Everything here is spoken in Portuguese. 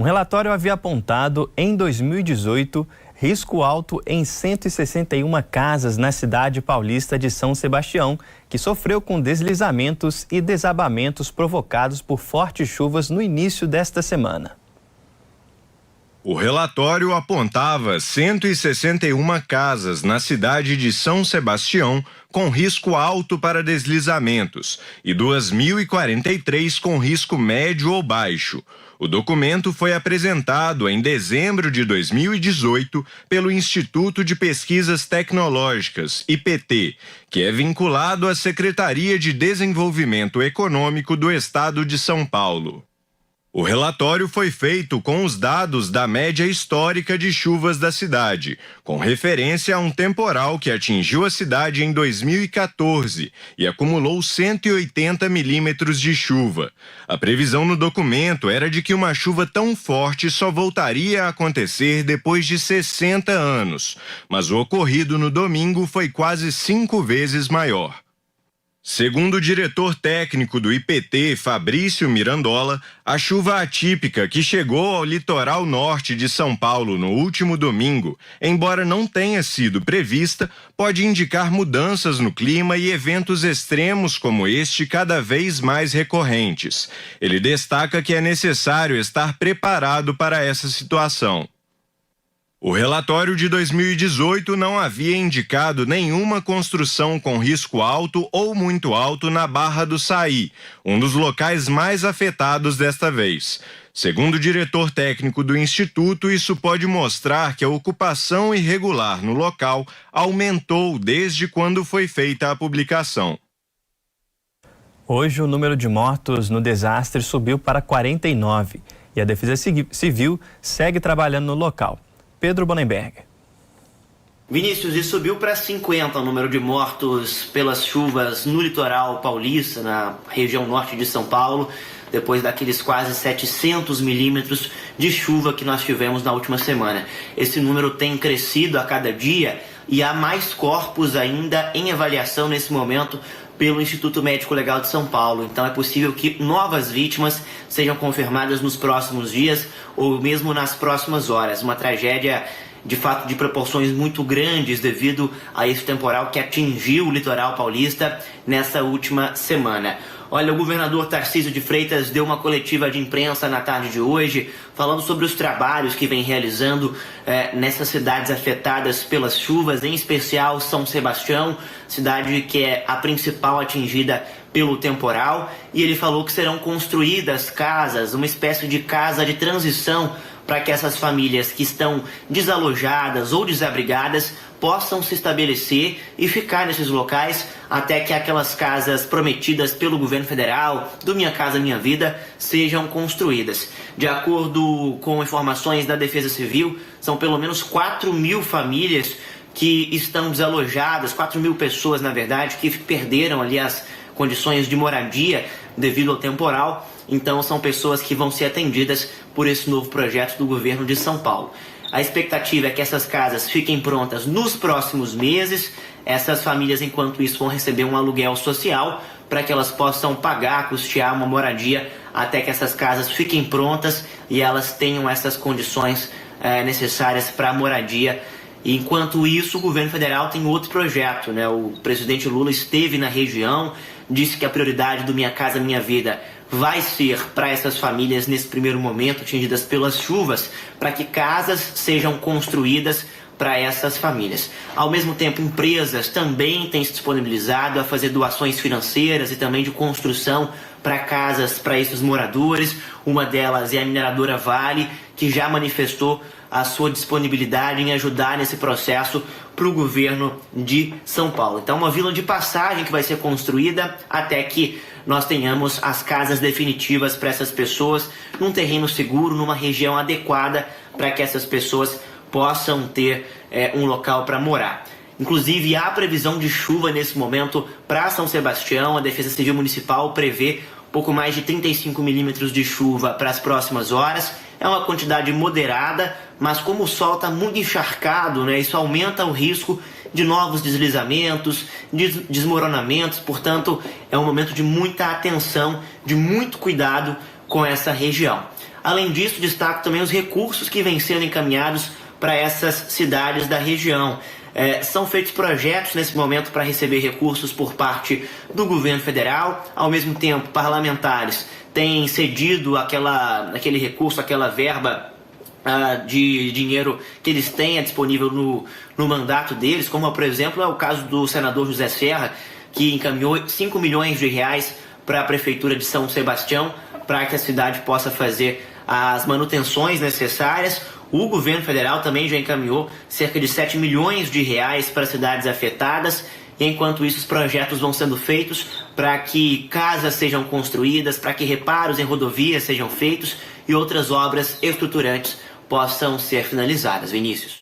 Um relatório havia apontado, em 2018, risco alto em 161 casas na cidade paulista de São Sebastião, que sofreu com deslizamentos e desabamentos provocados por fortes chuvas no início desta semana. O relatório apontava 161 casas na cidade de São Sebastião com risco alto para deslizamentos e 2.043 com risco médio ou baixo. O documento foi apresentado em dezembro de 2018 pelo Instituto de Pesquisas Tecnológicas, IPT, que é vinculado à Secretaria de Desenvolvimento Econômico do Estado de São Paulo. O relatório foi feito com os dados da média histórica de chuvas da cidade, com referência a um temporal que atingiu a cidade em 2014 e acumulou 180 milímetros de chuva. A previsão no documento era de que uma chuva tão forte só voltaria a acontecer depois de 60 anos, mas o ocorrido no domingo foi quase 5 vezes maior. Segundo o diretor técnico do IPT, Fabrício Mirandola, a chuva atípica que chegou ao litoral norte de São Paulo no último domingo, embora não tenha sido prevista, pode indicar mudanças no clima e eventos extremos como este cada vez mais recorrentes. Ele destaca que é necessário estar preparado para essa situação. O relatório de 2018 não havia indicado nenhuma construção com risco alto ou muito alto na Barra do Saí, um dos locais mais afetados desta vez. Segundo o diretor técnico do Instituto, isso pode mostrar que a ocupação irregular no local aumentou desde quando foi feita a publicação. Hoje, o número de mortos no desastre subiu para 49 e a Defesa Civil segue trabalhando no local. Pedro Bonenberg. Vinícius, e subiu para 50 o número de mortos pelas chuvas no litoral paulista, na região norte de São Paulo, depois daqueles quase 700 milímetros de chuva que nós tivemos na última semana. Esse número tem crescido a cada dia e há mais corpos ainda em avaliação nesse momento pelo Instituto Médico Legal de São Paulo. Então é possível que novas vítimas sejam confirmadas nos próximos dias ou mesmo nas próximas horas. Uma tragédia de fato de proporções muito grandes devido a esse temporal que atingiu o litoral paulista nessa última semana. Olha, o governador Tarcísio de Freitas deu uma coletiva de imprensa na tarde de hoje, falando sobre os trabalhos que vem realizando nessas cidades afetadas pelas chuvas, em especial São Sebastião, cidade que é a principal atingida pelo temporal, e ele falou que serão construídas casas, uma espécie de casa de transição para que essas famílias que estão desalojadas ou desabrigadas possam se estabelecer e ficar nesses locais até que aquelas casas prometidas pelo governo federal, do Minha Casa Minha Vida, sejam construídas. De acordo com informações da Defesa Civil, são pelo menos 4.000 famílias que estão desalojadas, 4.000 pessoas, na verdade, que perderam ali as condições de moradia devido ao temporal. Então são pessoas que vão ser atendidas por esse novo projeto do governo de São Paulo. A expectativa é que essas casas fiquem prontas nos próximos meses. Essas famílias, enquanto isso, vão receber um aluguel social para que elas possam pagar, custear uma moradia até que essas casas fiquem prontas e elas tenham essas condições necessárias para a moradia. E, enquanto isso, o governo federal tem outro projeto, né? O presidente Lula esteve na região, disse que a prioridade do Minha Casa Minha Vida vai ser para essas famílias nesse primeiro momento atingidas pelas chuvas, para que casas sejam construídas para essas famílias. Ao mesmo tempo, empresas também têm se disponibilizado a fazer doações financeiras e também de construção para casas para esses moradores. Uma delas é a mineradora Vale, que já manifestou a sua disponibilidade em ajudar nesse processo para o governo de São Paulo. Então, uma vila de passagem que vai ser construída até que nós tenhamos as casas definitivas para essas pessoas, num terreno seguro, numa região adequada para que essas pessoas possam ter um local para morar. Inclusive, há previsão de chuva nesse momento para São Sebastião. A Defesa Civil Municipal prevê pouco mais de 35 milímetros de chuva para as próximas horas. É uma quantidade moderada, mas como o sol está muito encharcado, né, isso aumenta o risco de novos deslizamentos, desmoronamentos. Portanto, é um momento de muita atenção, de muito cuidado com essa região. Além disso, destaco também os recursos que vêm sendo encaminhados para essas cidades da região. São feitos projetos nesse momento para receber recursos por parte do governo federal. Ao mesmo tempo, parlamentares têm cedido aquele recurso, aquela verba de dinheiro que eles têm disponível no mandato deles, como por exemplo é o caso do senador José Serra, que encaminhou 5 milhões de reais para a Prefeitura de São Sebastião, para que a cidade possa fazer as manutenções necessárias. O governo federal também já encaminhou cerca de 7 milhões de reais para cidades afetadas. E enquanto isso, os projetos vão sendo feitos para que casas sejam construídas, para que reparos em rodovias sejam feitos e outras obras estruturantes possam ser finalizadas. Vinícius.